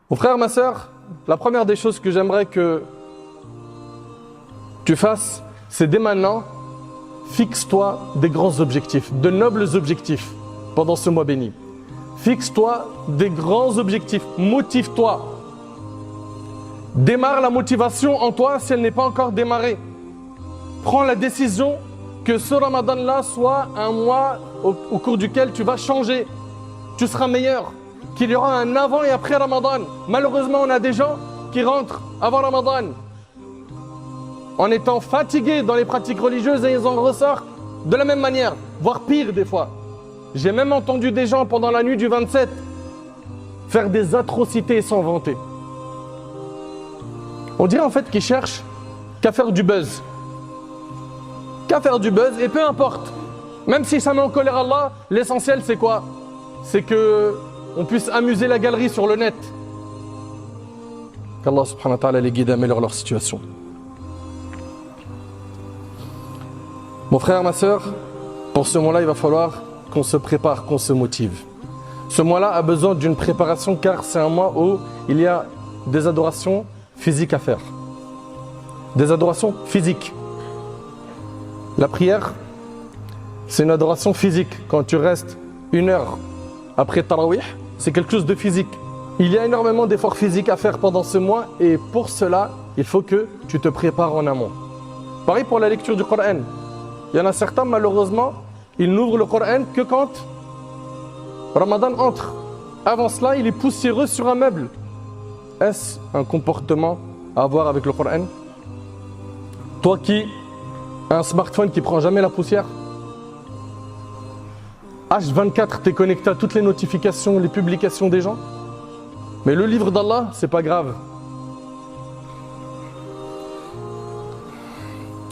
Mon frère, ma sœur, la première des choses que j'aimerais que tu fasses, c'est dès maintenant, fixe-toi des grands objectifs, de nobles objectifs pendant ce mois béni. Fixe-toi des grands objectifs, motive-toi. Démarre la motivation en toi si elle n'est pas encore démarrée. Prends la décision que ce Ramadan-là soit un mois au cours duquel tu vas changer. Tu seras meilleur. Qu'il y aura un avant et après Ramadan. Malheureusement, on a des gens qui rentrent avant Ramadan en étant fatigués dans les pratiques religieuses et ils en ressortent de la même manière, voire pire des fois. J'ai même entendu des gens pendant la nuit du 27 faire des atrocités sans vanter. On dirait en fait qu'ils cherchent qu'à faire du buzz. Qu'à faire du buzz et peu importe. Même si ça met en colère Allah, l'essentiel c'est quoi? C'est qu'on puisse amuser la galerie sur le net. Qu'Allah subhanahu wa ta'ala les guide et améliore leur situation. Mon frère, ma soeur, pour ce mois-là, il va falloir qu'on se prépare, qu'on se motive. Ce mois-là a besoin d'une préparation car c'est un mois où il y a des adorations physiques à faire. Des adorations physiques. La prière, c'est une adoration physique. Quand tu restes 1 heure après Tarawih, c'est quelque chose de physique. Il y a énormément d'efforts physiques à faire pendant ce mois et pour cela, il faut que tu te prépares en amont. Pareil pour la lecture du Coran. Il y en a certains, malheureusement, ils n'ouvrent le Coran que quand Ramadan entre. Avant cela, il est poussiéreux sur un meuble. Est-ce un comportement à avoir avec le Coran? Toi qui as un smartphone qui ne prend jamais la poussière, H24, tu es connecté à toutes les notifications, les publications des gens. Mais le livre d'Allah, c'est pas grave.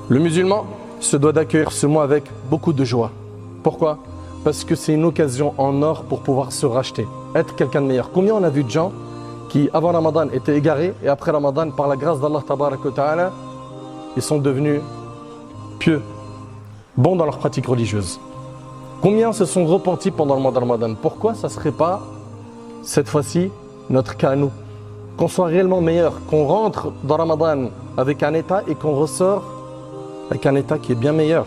Le musulman se doit d'accueillir ce mois avec beaucoup de joie. Pourquoi? Parce que c'est une occasion en or pour pouvoir se racheter, être quelqu'un de meilleur. Combien on a vu de gens qui, avant Ramadan, étaient égarés et après Ramadan, par la grâce d'Allah, tabaraka wa ta'ala, ils sont devenus pieux, bons dans leurs pratiques religieuses. Combien se sont repentis pendant le mois de Ramadan? Pourquoi ça ne serait pas, cette fois-ci, notre cas à nous? Qu'on soit réellement meilleur, qu'on rentre dans Ramadan avec un état et qu'on ressort avec un état qui est bien meilleur.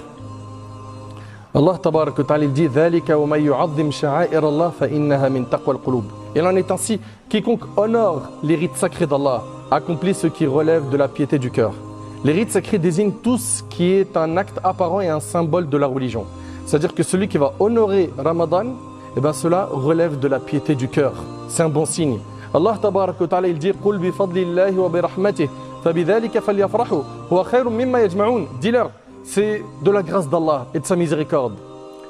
Allah tabaraka wa ta'ala dit Dhalika wa may yu'azzim sha'air Allah fa innaha min taqwa al-qulub. Il en est ainsi, quiconque honore les rites sacrés d'Allah accomplit ce qui relève de la piété du cœur. Les rites sacrés désignent tout ce qui est un acte apparent et un symbole de la religion. C'est-à-dire que celui qui va honorer Ramadan, eh bien cela relève de la piété du cœur. C'est un bon signe. Allah tabaraka wa ta'ala il dit Qul bi fadlillahi wa bi rahmatihi fabidhalika falyafrahu huwa khayrun mimma yajma'un. Dis-leur, c'est de la grâce d'Allah et de sa miséricorde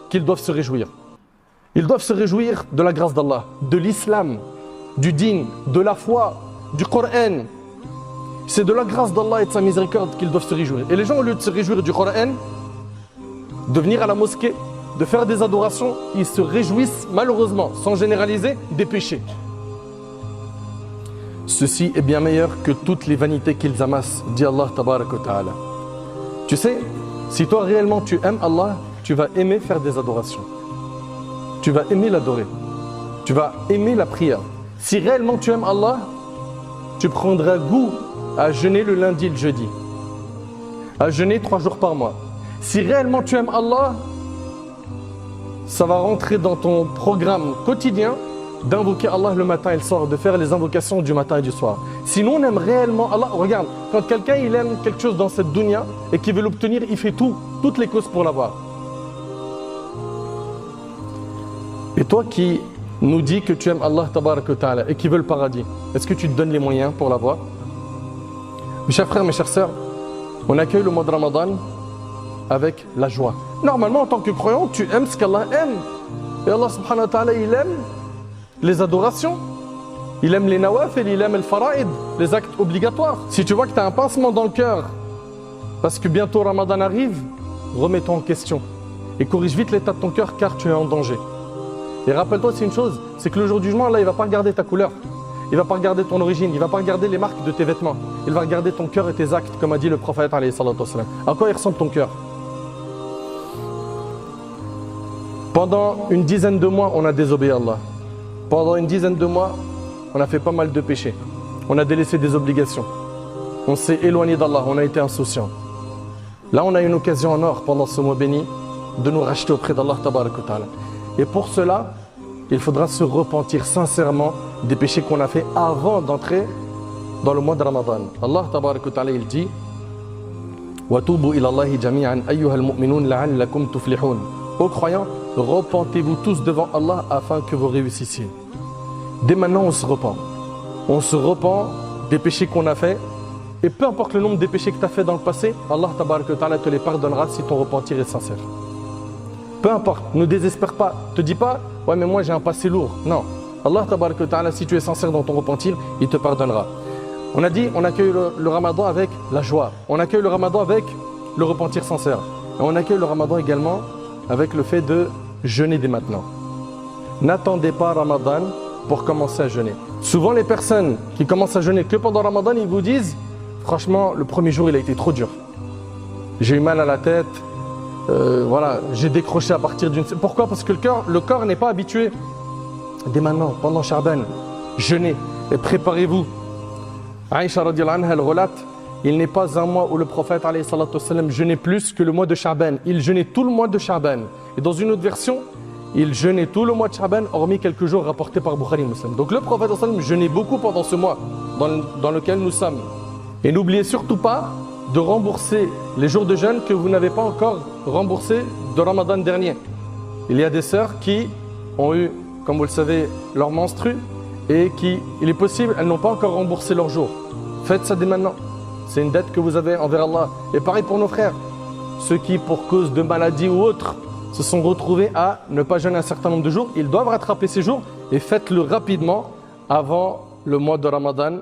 qu'ils doivent se réjouir. Ils doivent se réjouir de la grâce d'Allah, de l'islam, du din, de la foi, du Coran. C'est de la grâce d'Allah et de sa miséricorde qu'ils doivent se réjouir. Et les gens, au lieu de se réjouir du Coran, de venir à la mosquée, de faire des adorations, ils se réjouissent malheureusement, sans généraliser, des péchés. Ceci est bien meilleur que toutes les vanités qu'ils amassent, dit Allah tabaraka wa ta'ala. Tu sais, si toi réellement tu aimes Allah, tu vas aimer faire des adorations. Tu vas aimer l'adorer. Tu vas aimer la prière. Si réellement tu aimes Allah, tu prendras goût à jeûner le lundi et le jeudi. À jeûner 3 jours par mois. Si réellement tu aimes Allah, ça va rentrer dans ton programme quotidien d'invoquer Allah le matin et le soir, de faire les invocations du matin et du soir. Sinon on aime réellement Allah. Regarde, quand quelqu'un il aime quelque chose dans cette dunya et qu'il veut l'obtenir, il fait toutes les causes pour l'avoir. Et toi qui nous dis que tu aimes Allah tabaraka wa ta'ala et qui veut le paradis, est-ce que tu te donnes les moyens pour l'avoir? Mes chers frères, mes chères sœurs, on accueille le mois de Ramadan avec la joie. Normalement, en tant que croyant, tu aimes ce qu'Allah aime. Et Allah subhanahu wa ta'ala, il aime les adorations. Il aime les nawafil, il aime le fara'id, les actes obligatoires. Si tu vois que tu as un pincement dans le cœur, parce que bientôt Ramadan arrive, remets-toi en question. Et corrige vite l'état de ton cœur car tu es en danger. Et rappelle-toi, c'est une chose, c'est que le jour du jugement, Allah, il ne va pas regarder ta couleur. Il ne va pas regarder ton origine, il ne va pas regarder les marques de tes vêtements. Il va regarder ton cœur et tes actes, comme a dit le prophète alayhi salatu wassalam. À quoi il ressemble ton cœur? Pendant une dizaine de mois, on a désobéi à Allah. Pendant une dizaine de mois, on a fait pas mal de péchés. On a délaissé des obligations. On s'est éloigné d'Allah, on a été insouciant. Là, on a une occasion en or pendant ce mois béni de nous racheter auprès d'Allah tabarak wa ta'ala. Et pour cela, il faudra se repentir sincèrement des péchés qu'on a fait avant d'entrer dans le mois de Ramadan. Allah tabarak wa ta'ala, il dit وَتُوبُوا إِلَى اللَّهِ جَمِيعًا أَيُّهَا الْمُؤْمِنُونَ لَعَلَّكُمْ تُفْلِحُونَ. Ô croyants, repentez-vous tous devant Allah afin que vous réussissiez. Dès maintenant, on se repent. On se repent des péchés qu'on a fait. Et peu importe le nombre de péchés que tu as fait dans le passé, Allah tabarak wa ta'ala te les pardonnera si ton repentir est sincère. Peu importe, ne désespère pas. Ne te dis pas, ouais mais moi j'ai un passé lourd. Non, Allah tabarak wa ta'ala, si tu es sincère dans ton repentir, il te pardonnera. On a dit, on accueille le Ramadan avec la joie. On accueille le Ramadan avec le repentir sincère. Et on accueille le Ramadan également avec le fait de jeûner dès maintenant. N'attendez pas Ramadan pour commencer à jeûner. Souvent les personnes qui commencent à jeûner que pendant Ramadan, ils vous disent franchement, le premier jour, il a été trop dur. J'ai eu mal à la tête. Voilà, j'ai décroché à partir d'une... Pourquoi? Parce que le corps n'est pas habitué. Dès maintenant, pendant Sha'ban, jeûnez et préparez-vous. Aïcha radiallahu anha, elle relate, il n'est pas un mois où le prophète alayhi salatu wassalam jeûnait plus que le mois de Sha'ban. Il jeûnait tout le mois de Sha'ban. Et dans une autre version, il jeûnait tout le mois de Sha'ban, hormis quelques jours rapportés par Bukhari Muslim. Donc le prophète sallallahu alayhi wa sallam jeûnait beaucoup pendant ce mois dans lequel nous sommes. Et n'oubliez surtout pas de rembourser les jours de jeûne que vous n'avez pas encore remboursés de Ramadan dernier. Il y a des sœurs qui ont eu, comme vous le savez, leur menstru et qui, il est possible, elles n'ont pas encore remboursé leur jour. Faites ça dès maintenant. C'est une dette que vous avez envers Allah. Et pareil pour nos frères. Ceux qui, pour cause de maladie ou autre, se sont retrouvés à ne pas jeûner un certain nombre de jours, ils doivent rattraper ces jours et faites-le rapidement avant le mois de Ramadan